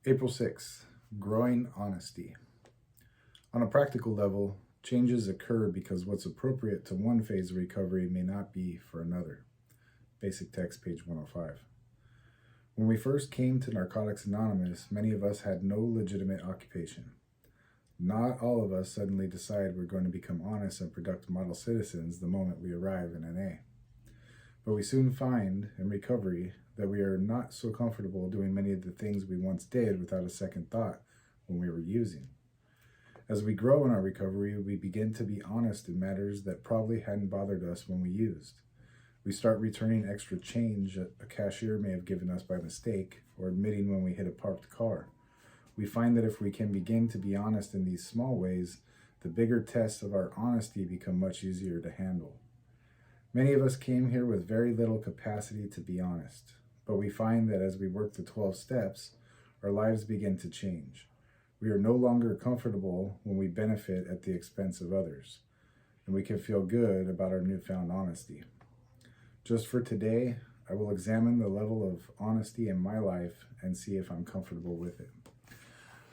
April 6th, growing honesty. On a practical level, changes occur because what's appropriate to one phase of recovery may not be for another. Basic text, page 105. When we first came to Narcotics Anonymous, many of us had no legitimate occupation. Not all of us suddenly decide we're going to become honest and productive model citizens the moment we arrive in NA. But we soon find, in recovery, that we are not so comfortable doing many of the things we once did without a second thought when we were using. As we grow in our recovery, we begin to be honest in matters that probably hadn't bothered us when we used. We start returning extra change a cashier may have given us by mistake, or admitting when we hit a parked car. We find that if we can begin to be honest in these small ways, the bigger tests of our honesty become much easier to handle. Many of us came here with very little capacity to be honest, but we find that as we work the 12 steps, our lives begin to change. We are no longer comfortable when we benefit at the expense of others, and we can feel good about our newfound honesty. Just for today, I will examine the level of honesty in my life and see if I'm comfortable with it.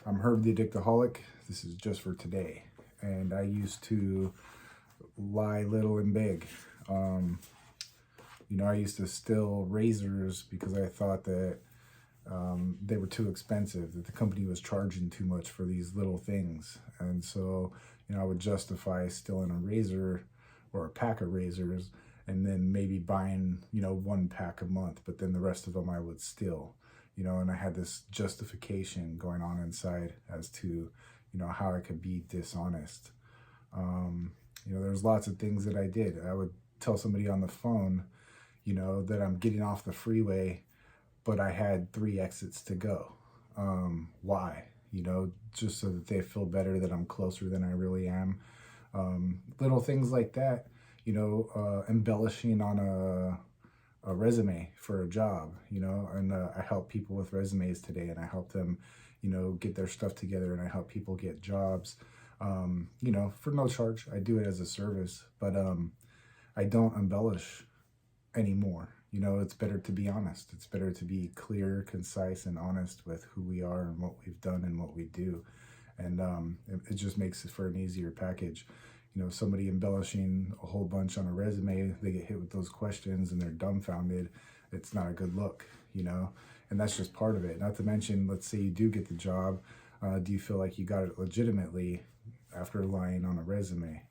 I'm Herb the Addictaholic. This is just for today, and I used to lie little and big. I used to steal razors because I thought that they were too expensive, that the company was charging too much for these little things. And so, I would justify stealing a razor or a pack of razors and then maybe buying, one pack a month, but then the rest of them I would steal, and I had this justification going on inside as to, how I could be dishonest. There's lots of things that I did. I would tell somebody on the phone, that I'm getting off the freeway, but I had 3 exits to go. Why? Just so that they feel better that I'm closer than I really am. Little things like that, embellishing on a resume for a job, and I help people with resumes today, and I help them, get their stuff together, and I help people get jobs, for no charge. I do it as a service, but I don't embellish anymore. It's better to be honest. It's better to be clear, concise, and honest with who we are and what we've done and what we do. And it just makes it for an easier package. Somebody embellishing a whole bunch on a resume, they get hit with those questions and they're dumbfounded. It's not a good look, and that's just part of it. Not to mention, let's say you do get the job. Do you feel like you got it legitimately after lying on a resume,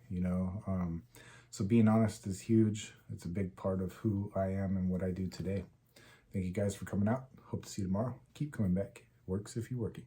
So being honest is huge. It's a big part of who I am and what I do today. Thank you guys for coming out. Hope to see you tomorrow. Keep coming back. Works if you work it.